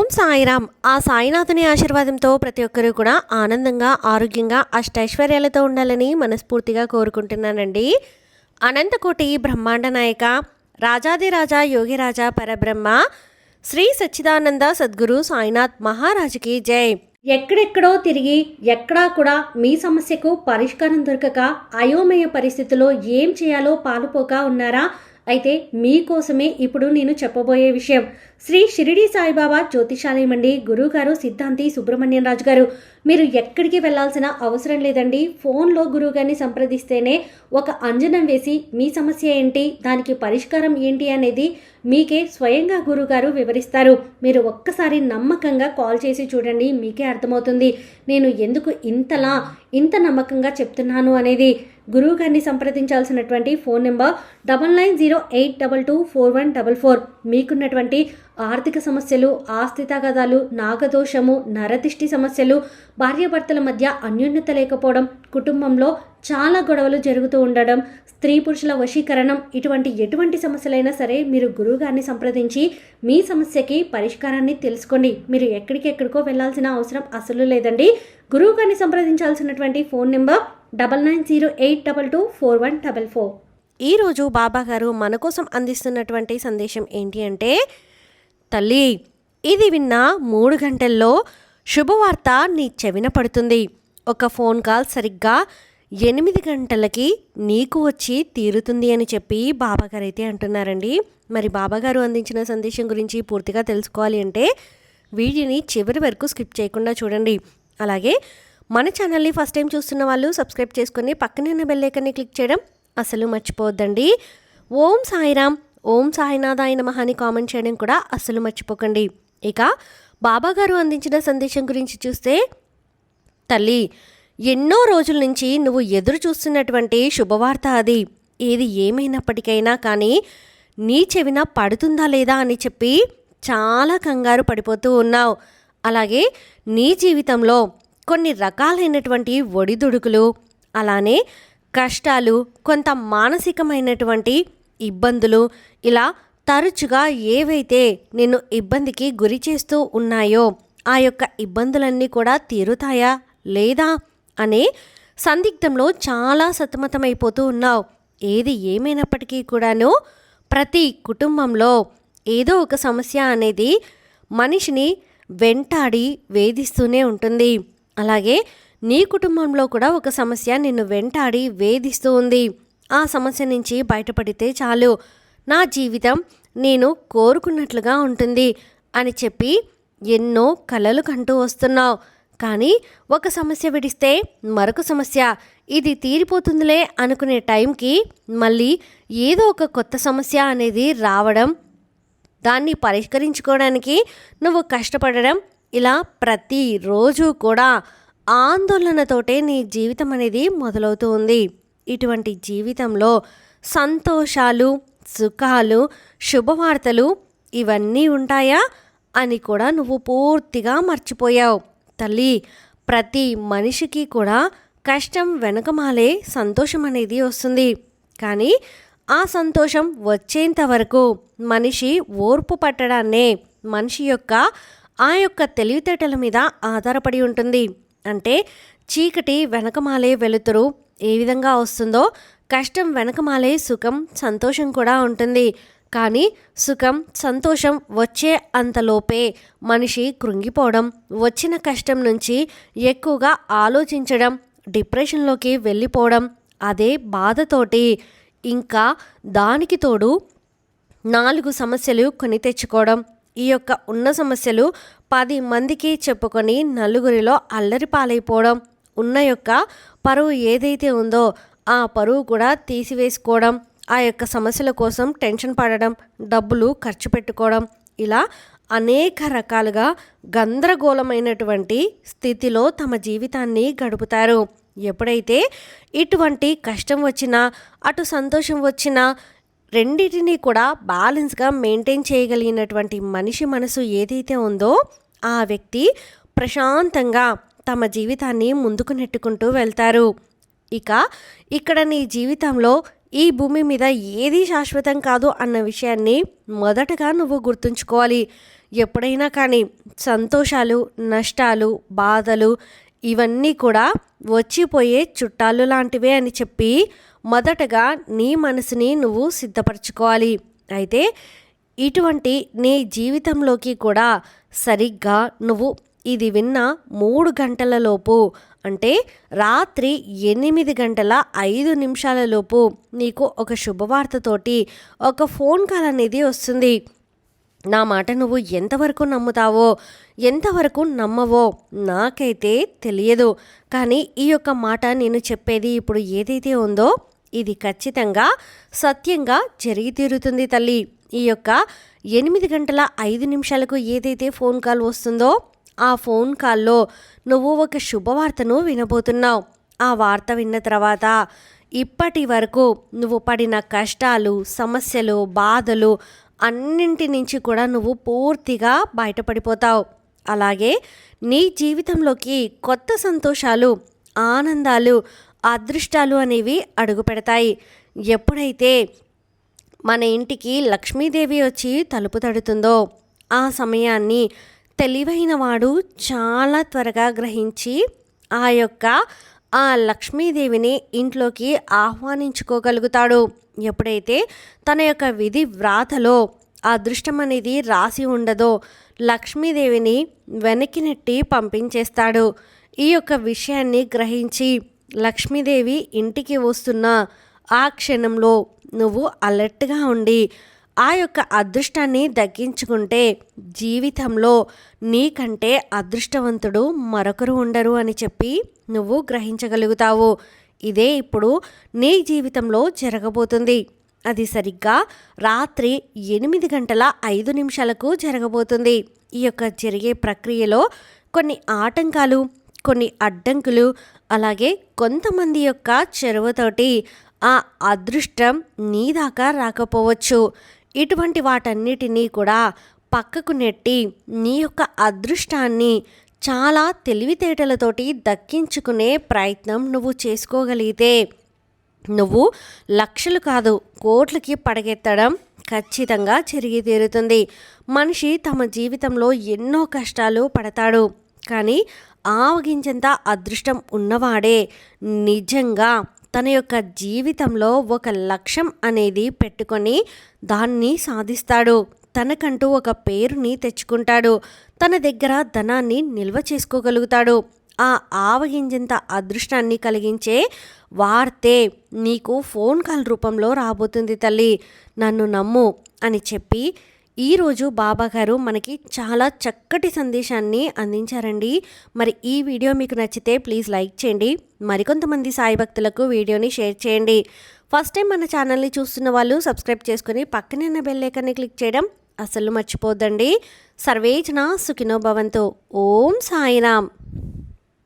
ఓం సాయిరామ్. ఆ సాయినాథుని ఆశీర్వాదంతో ప్రతి ఒక్కరూ కూడా ఆనందంగా, ఆరోగ్యంగా, అష్టైశ్వర్యాలతో ఉండాలని మనస్ఫూర్తిగా కోరుకుంటున్నానండి. అనంతకోటి బ్రహ్మాండ నాయక, రాజాదిరాజా యోగిరాజా పరబ్రహ్మ, శ్రీ సచ్చిదానంద సద్గురు సాయినాథ్ మహారాజుకి జై. ఎక్కడెక్కడో తిరిగి ఎక్కడా కూడా మీ సమస్యకు పరిష్కారం దొరకక అయోమయ పరిస్థితిలో ఏం చేయాలో పాలుపోక ఉన్నారా? అయితే మీకోసమే ఇప్పుడు నేను చెప్పబోయే విషయం. శ్రీ షిరిడి సాయిబాబా జ్యోతిషాలయం అండి. గురువుగారు సిద్ధాంతి సుబ్రహ్మణ్యం రాజు గారు. మీరు ఎక్కడికి వెళ్లాల్సిన అవసరం లేదండి. ఫోన్లో గురువుగారిని సంప్రదిస్తేనే ఒక అంజనం వేసి మీ సమస్య ఏంటి, దానికి పరిష్కారం ఏంటి అనేది మీకే స్వయంగా గురువుగారు వివరిస్తారు. మీరు ఒక్కసారి నమ్మకంగా కాల్ చేసి చూడండి, మీకే అర్థమవుతుంది నేను ఎందుకు ఇంత నమ్మకంగా చెప్తున్నాను అనేది. గురువు గారిని సంప్రదించాల్సినటువంటి ఫోన్ నెంబర్ 9908224144. మీకున్నటువంటి ఆర్థిక సమస్యలు, ఆస్తి తగాదాలు, నాగదోషము, నరదిష్టి సమస్యలు, భార్యాభర్తల మధ్య అన్యోన్యత లేకపోవడం, కుటుంబంలో చాలా గొడవలు జరుగుతూ ఉండడం, స్త్రీ పురుషుల వశీకరణం, ఎటువంటి సమస్యలైనా సరే మీరు గురువుగారిని సంప్రదించి మీ సమస్యకి పరిష్కారాన్ని తెలుసుకోండి. మీరు ఎక్కడికెక్కడికో వెళ్ళాల్సిన అవసరం అసలు లేదండి. గురువు గారిని సంప్రదించాల్సినటువంటి ఫోన్ నెంబర్ 9908224144. ఈరోజు బాబా గారు మన కోసం అందిస్తున్నటువంటి సందేశం ఏంటి అంటే, తల్లి, ఇది విన్న 3 గంటల్లో శుభవార్త నీ చెవిన పడుతుంది. ఒక ఫోన్ కాల్ సరిగ్గా 8 గంటలకి నీకు వచ్చి తీరుతుంది అని చెప్పి బాబాగారు అయితే అంటున్నారండి. మరి బాబాగారు అందించిన సందేశం గురించి పూర్తిగా తెలుసుకోవాలి అంటే వీడియోని చివరి వరకు స్కిప్ చేయకుండా చూడండి. అలాగే మన ఛానల్ని ఫస్ట్ టైం చూస్తున్న వాళ్ళు సబ్స్క్రైబ్ చేసుకొని పక్కనే ఉన్న బెల్ ఐకాన్ని క్లిక్ చేయడం అసలు మర్చిపోవద్దండి. ఓం సాయిరామ్, ఓం సాయినాథాయ నమః అని కామెంట్ చేయడం కూడా అస్సలు మర్చిపోకండి. ఇక బాబాగారు అందించిన సందేశం గురించి చూస్తే, తల్లి, ఎన్నో రోజుల నుంచి నువ్వు ఎదురు చూస్తున్నటువంటి శుభవార్త అది. ఏది ఏమైనప్పటికైనా కానీ నీ చెవిన పడుతుందా లేదా అని చెప్పి చాలా కంగారు పడిపోతూ ఉన్నావు. అలాగే నీ జీవితంలో కొన్ని రకాలైనటువంటి ఒడిదుడుకులు, అలానే కష్టాలు, కొంత మానసికమైనటువంటి ఇబ్బందులు, ఇలా తరచుగా ఏవైతే నిన్ను ఇబ్బందికి గురి చేస్తూ ఉన్నాయో ఆ యొక్క ఇబ్బందులన్నీ కూడా తీరుతాయా లేదా అనే సందిగ్ధంలో చాలా సతమతమైపోతూ ఉన్నావు. ఏది ఏమైనప్పటికీ కూడాను ప్రతి కుటుంబంలో ఏదో ఒక సమస్య అనేది మనిషిని వెంటాడి వేధిస్తూనే ఉంటుంది. అలాగే నీ కుటుంబంలో కూడా ఒక సమస్య నిన్ను వెంటాడి వేధిస్తూ ఉంది. ఆ సమస్య నుంచి బయటపడితే చాలు, నా జీవితం నేను కోరుకున్నట్లుగా ఉంటుంది అని చెప్పి ఎన్నో కలలు కంటూ వస్తున్నావు. కానీ ఒక సమస్య విడిస్తే మరొక సమస్య, ఇది తీరిపోతుందిలే అనుకునే టైంకి మళ్ళీ ఏదో ఒక కొత్త సమస్య అనేది రావడం, దాన్ని పరిష్కరించుకోవడానికి నువ్వు కష్టపడడం, ఇలా ప్రతిరోజు కూడా ఆందోళనతోటే నీ జీవితం అనేది మొదలవుతూ ఉంది. ఇటువంటి జీవితంలో సంతోషాలు, సుఖాలు, శుభవార్తలు ఇవన్నీ ఉంటాయా అని కూడా నువ్వు పూర్తిగా మర్చిపోయావు. తల్లి, ప్రతి మనిషికి కూడా కష్టం వెనకమాలే సంతోషం అనేది వస్తుంది. కానీ ఆ సంతోషం వచ్చేంత వరకు మనిషి ఓర్పు పట్టడాన్నే మనిషి యొక్క ఆ యొక్క తెలివితేటల మీద ఆధారపడి ఉంటుంది. అంటే చీకటి వెనకమాలే వెలుతురు ఏ విధంగా వస్తుందో కష్టం వెనకమాలే సుఖం, సంతోషం కూడా ఉంటుంది. కానీ సుఖం, సంతోషం వచ్చే అంతలోపే మనిషి కృంగిపోవడం, వచ్చిన కష్టం నుంచి ఎక్కువగా ఆలోచించడం, డిప్రెషన్లోకి వెళ్ళిపోవడం, అదే బాధతోటి ఇంకా దానికి తోడు 4 సమస్యలు కొని తెచ్చుకోవడం, ఈ యొక్క ఉన్న సమస్యలు 10 మందికి చెప్పుకొని నలుగురిలో అల్లరి పాలైపోవడం, ఉన్న యొక్క పరువు ఏదైతే ఉందో ఆ పరువు కూడా తీసివేసుకోవడం, ఆ యొక్క సమస్యల కోసం టెన్షన్ పడడం, డబ్బులు ఖర్చు పెట్టుకోవడం, ఇలా అనేక రకాలుగా గందరగోళమైనటువంటి స్థితిలో తమ జీవితాన్ని గడుపుతారు. ఎప్పుడైతే ఇటువంటి కష్టం వచ్చినా, అటు సంతోషం వచ్చినా రెండింటినీ కూడా బ్యాలెన్స్గా మెయింటైన్ చేయగలిగినటువంటి మనిషి మనసు ఏదైతే ఉందో ఆ వ్యక్తి ప్రశాంతంగా తమ జీవితాన్ని ముందుకు నెట్టుకుంటూ వెళ్తారు. ఇక ఇక్కడ నీ జీవితంలో ఈ భూమి మీద ఏది శాశ్వతం కాదు అన్న విషయాన్ని మొదటగా నువ్వు గుర్తుంచుకోవాలి. ఎప్పుడైనా కానీ సంతోషాలు, నష్టాలు, బాధలు ఇవన్నీ కూడా వచ్చిపోయే చుట్టాలు లాంటివే అని చెప్పి మొదటగా నీ మనసుని నువ్వు సిద్ధపరచుకోవాలి. అయితే ఇటువంటి నీ జీవితంలోకి కూడా సరిగ్గా నువ్వు ఇది విన్న 3 గంటలలోపు అంటే రాత్రి 8:05 నీకు ఒక శుభవార్తతోటి ఒక ఫోన్ కాల్ అనేది వస్తుంది. నా మాట నువ్వు ఎంతవరకు నమ్ముతావో ఎంతవరకు నమ్మవో నాకైతే తెలియదు. కానీ ఈ యొక్క మాట నేను చెప్పేది ఇప్పుడు ఏదైతే ఉందో ఇది ఖచ్చితంగా సత్యంగా జరిగి తీరుతుంది తల్లి. ఈ యొక్క 8:05 ఏదైతే ఫోన్ కాల్ వస్తుందో ఆ ఫోన్ కాల్లో నువ్వు ఒక శుభవార్తను వినబోతున్నావు. ఆ వార్త విన్న తర్వాత ఇప్పటి వరకు నువ్వు పడిన కష్టాలు, సమస్యలు, బాధలు అన్నింటి నుంచి కూడా నువ్వు పూర్తిగా బయటపడిపోతావు. అలాగే నీ జీవితంలోకి కొత్త సంతోషాలు, ఆనందాలు, అదృష్టాలు అనేవి అడుగు పెడతాయి. ఎప్పుడైతే మన ఇంటికి లక్ష్మీదేవి వచ్చి తలుపు తడుతుందో ఆ సమయాన్ని తెలివైన వాడు చాలా త్వరగా గ్రహించి ఆ లక్ష్మీదేవిని ఇంట్లోకి ఆహ్వానించుకోగలుగుతాడు. ఎప్పుడైతే తన యొక్క విధి వ్రాతలో అదృష్టం అనేది రాసి ఉండదో లక్ష్మీదేవిని వెనక్కి నెట్టి పంపించేస్తాడు. ఈ యొక్క విషయాన్ని గ్రహించి లక్ష్మీదేవి ఇంటికి వస్తున్న ఆ క్షణంలో నువ్వు అలర్ట్గా ఉండి ఆ యొక్క అదృష్టాన్ని దక్కించుకుంటే జీవితంలో నీకంటే అదృష్టవంతుడు మరొకరు ఉండరు అని చెప్పి నువ్వు గ్రహించగలుగుతావు. ఇదే ఇప్పుడు నీ జీవితంలో జరగబోతుంది. అది సరిగ్గా రాత్రి 8:05 జరగబోతుంది. ఈ యొక్క జరిగే ప్రక్రియలో కొన్ని ఆటంకాలు, కొన్ని అడ్డంకులు, అలాగే కొంతమంది యొక్క చెరువుతోటి ఆ అదృష్టం నీ దాకా రాకపోవచ్చు. ఇటువంటి వాటన్నిటినీ కూడా పక్కకు నెట్టి నీ యొక్క అదృష్టాన్ని చాలా తెలివితేటలతోటి దక్కించుకునే ప్రయత్నం నువ్వు చేసుకోగలిగితే నువ్వు లక్షలు కాదు కోట్లకి పడగెత్తడం ఖచ్చితంగా జరిగి తీరుతుంది. మనిషి తమ జీవితంలో ఎన్నో కష్టాలు పడతాడు. కానీ ఆవగించంత అదృష్టం ఉన్నవాడే నిజంగా తన యొక్క జీవితంలో ఒక లక్ష్యం అనేది పెట్టుకొని దాన్ని సాధిస్తాడు. తనకంటూ ఒక పేరుని తెచ్చుకుంటాడు. తన దగ్గర ధనాన్ని నిల్వ చేసుకోగలుగుతాడు. ఆ ఆవగింజంత అదృష్టాన్ని కలిగించే వార్తే నీకు ఫోన్ కాల్ రూపంలో రాబోతుంది తల్లి. నన్ను నమ్ము అని చెప్పి ఈరోజు బాబాగారు మనకి చాలా చక్కటి సందేశాన్ని అందించారండి. మరి ఈ వీడియో మీకు నచ్చితే ప్లీజ్ లైక్ చేయండి. మరికొంతమంది సాయి భక్తులకు వీడియోని షేర్ చేయండి. ఫస్ట్ టైం మన ఛానల్ని చూస్తున్న వాళ్ళు సబ్స్క్రైబ్ చేసుకుని పక్కనే ఉన్న బెల్ ఐకాన్ని క్లిక్ చేయడం అసలు మర్చిపోద్దండి. సర్వేజన సుఖినో భవంతు. ఓం సాయిరామ్.